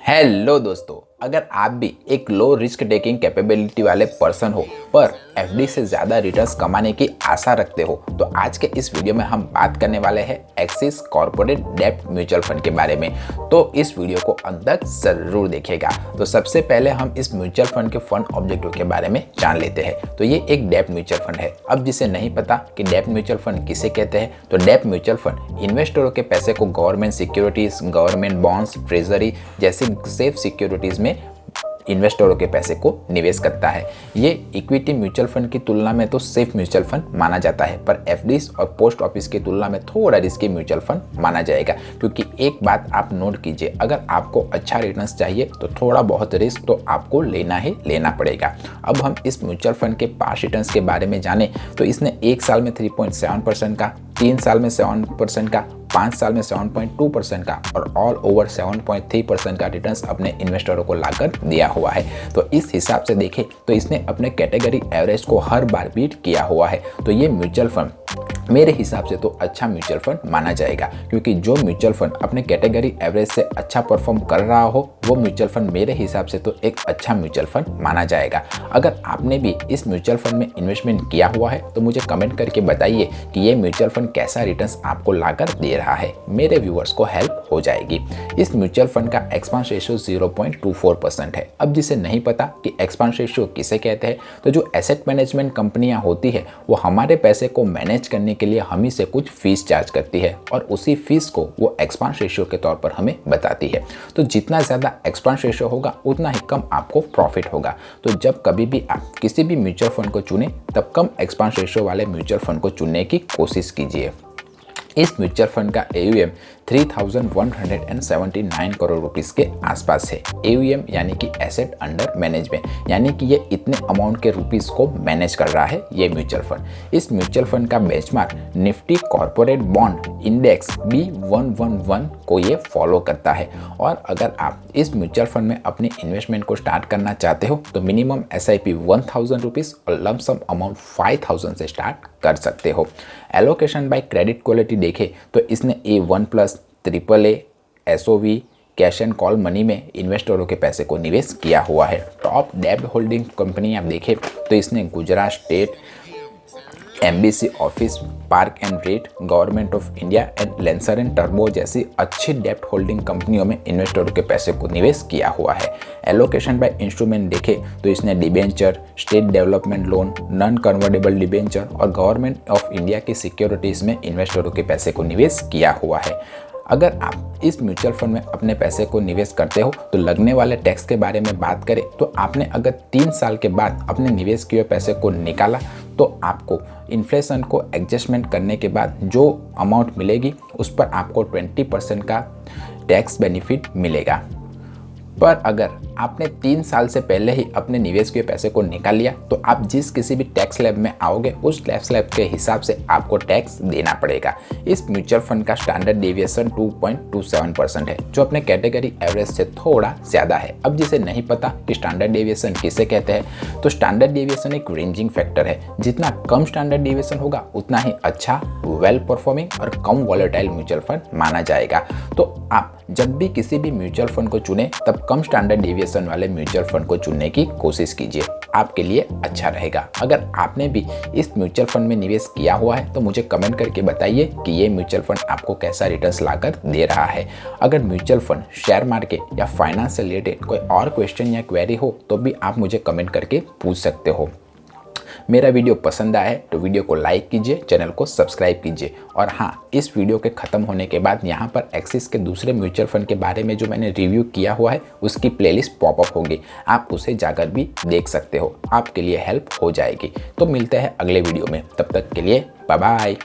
Hello दोस्तों, अगर आप भी एक लो रिस्क टेकिंग कैपेबिलिटी वाले पर्सन हो पर एफडी से ज़्यादा रिटर्न्स कमाने की आशा रखते हो तो आज के इस वीडियो में हम बात करने वाले हैं एक्सिस कॉर्पोरेट डेब्ट म्यूचुअल फंड के बारे में। तो इस वीडियो को अंत तक जरूर देखिएगा। तो सबसे पहले हम इस म्यूचुअल फंड के फंड ऑब्जेक्टिव के बारे में जान लेते हैं। तो ये एक डेब्ट म्यूचुअल फंड है। अब जिसे नहीं पता कि डेब्ट म्यूचुअल फंड किसे कहते हैं, तो डेब्ट म्यूचुअल फंड इन्वेस्टरों के पैसे को government securities, government bonds, treasury जैसी सेफ सिक्योरिटीज में इन्वेस्टरों के पैसे को निवेश करता है। ये इक्विटी म्यूचुअल फंड की तुलना में तो सेफ म्यूचुअल फंड माना जाता है, पर एफडीज और पोस्ट ऑफिस की तुलना में थोड़ा रिस्की म्यूचुअल फंड माना जाएगा। क्योंकि एक बात आप नोट कीजिए, अगर आपको अच्छा रिटर्न्स चाहिए तो थोड़ा बहुत रिस्क तो आपको लेना ही लेना पड़ेगा। अब हम इस म्यूचुअल फंड के पास रिटर्न्स के बारे में जाने तो इसने 1 साल में 3.7% का, 3 साल में 7% का, 5 साल में 7.2% का और ऑल ओवर 7.3% का रिटर्न्स अपने इन्वेस्टरों को लाकर दिया हुआ है। तो इस हिसाब से देखें तो इसने अपने कैटेगरी एवरेज को हर बार बीट किया हुआ है। तो ये म्यूचुअल फंड मेरे हिसाब से तो अच्छा म्यूचुअल फंड माना जाएगा, क्योंकि जो म्यूचुअल फंड अपने कैटेगरी एवरेज से अच्छा परफॉर्म कर रहा हो वो म्यूचुअल फंड मेरे हिसाब से तो एक अच्छा म्यूचुअल फंड माना जाएगा। अगर आपने भी इस म्यूचुअल फंड में इन्वेस्टमेंट किया हुआ है तो मुझे कमेंट करके बताइए कि ये म्यूचुअल फंड कैसा रिटर्न्स आपको लाकर दे रहा है। मेरे व्यूअर्स को हेल्प हो जाएगी। इस म्यूचुअल फंड का एक्सपेंस रेशियो 0.24% है। अब जिसे नहीं पता कि एक्सपेंस रेशियो किसे कहते हैं, तो जो एसेट मैनेजमेंट कंपनियां होती है वो हमारे पैसे को मैनेज करने के लिए हम ही से कुछ फीस चार्ज करती है और उसी फीस को वो एक्सपेंस रेशियो के तौर पर हमें बताती है। तो जितना ज़्यादा एक्सपेंस रेशियो होगा उतना ही कम आपको प्रॉफिट होगा। तो जब कभी भी आप किसी भी म्यूचुअल फंड को चुनें तब कम एक्सपेंस रेशियो वाले म्यूचुअल फंड को चुनने की कोशिश कीजिए। इस म्यूचुअल फंड का AUM 3,179 करोड़ रुपीस के आसपास है। AUM यानी कि एसेट अंडर मैनेजमेंट, यानी कि ये इतने अमाउंट के रुपीस को मैनेज कर रहा है ये म्यूचुअल फंड। इस म्यूचुअल फंड का benchmark Nifty corporate bond index B111 को ये फॉलो करता है। और अगर आप इस म्यूचुअल फंड में अपनी इन्वेस्टमेंट को स्टार्ट करना चाहते हो तो मिनिमम SIP 1000 रुपीज़ और लमसम अमाउंट 5000 से स्टार्ट कर सकते हो। एलोकेशन बाय क्रेडिट क्वालिटी देखें तो इसने A1+, AAA, SOV, cash and call money में इन्वेस्टरों के पैसे को निवेश किया हुआ है। टॉप डेब्ट होल्डिंग कंपनी आप देखें तो इसने Gujarat state, MBC office, park and rate, government of India and lancer and turbo जैसी अच्छी डेब्ट होल्डिंग कंपनियों में इन्वेस्टरों के पैसे को निवेश किया हुआ है। एलोकेशन बाय इंस्ट्रूमेंट देखें तो इसने debenture, state development loan, non convertible debenture और गवर्नमेंट ऑफ इंडिया की सिक्योरिटीज़ में इन्वेस्टरों के पैसे को निवेश किया हुआ है। अगर आप इस म्यूचुअल फंड में अपने पैसे को निवेश करते हो तो लगने वाले टैक्स के बारे में बात करें तो आपने अगर 3 साल के बाद अपने निवेश किए पैसे को निकाला तो आपको इन्फ्लेशन को एडजस्टमेंट करने के बाद जो अमाउंट मिलेगी उस पर आपको 20% का टैक्स बेनिफिट मिलेगा। पर अगर आपने 3 साल से पहले ही अपने निवेश के पैसे को निकाल लिया तो आप जिस किसी भी टैक्स स्लैब में आओगे उस टैक्स स्लैब के हिसाब से आपको टैक्स देना पड़ेगा। इस म्यूचुअल फंड का स्टैंडर्ड डेविएशन 2.27% है, जो अपने कैटेगरी एवरेज से थोड़ा ज़्यादा है। अब जिसे नहीं पता कि स्टैंडर्ड डेविएशन किसे कहते हैं, तो स्टैंडर्ड डेविएशन एक रेंजिंग फैक्टर है। जितना कम स्टैंडर्ड डेविएशन होगा उतना ही अच्छा, वेल परफॉर्मिंग और कम वॉलेटाइल म्यूचुअल फंड माना जाएगा। तो आप जब भी किसी भी म्यूचुअल फंड को चुने तब कम स्टैंडर्ड डेविएशन वाले म्यूचुअल फंड को चुनने की कोशिश कीजिए, आपके लिए अच्छा रहेगा। अगर आपने भी इस म्यूचुअल फंड में निवेश किया हुआ है तो मुझे कमेंट करके बताइए कि ये म्यूचुअल फंड आपको कैसा रिटर्न्स लाकर दे रहा है। अगर म्यूचुअल फंड, शेयर मार्केट या फाइनेंस से रिलेटेड कोई और क्वेश्चन या क्वेरी हो तो भी आप मुझे कमेंट करके पूछ सकते हो। मेरा वीडियो पसंद आया है तो वीडियो को लाइक कीजिए, चैनल को सब्सक्राइब कीजिए। और हाँ, इस वीडियो के ख़त्म होने के बाद यहाँ पर एक्सिस के दूसरे म्यूचुअल फंड के बारे में जो मैंने रिव्यू किया हुआ है उसकी प्लेलिस्ट पॉपअप होगी, आप उसे जाकर भी देख सकते हो, आपके लिए हेल्प हो जाएगी। तो मिलते हैं अगले वीडियो में, तब तक के लिए बाय बाय।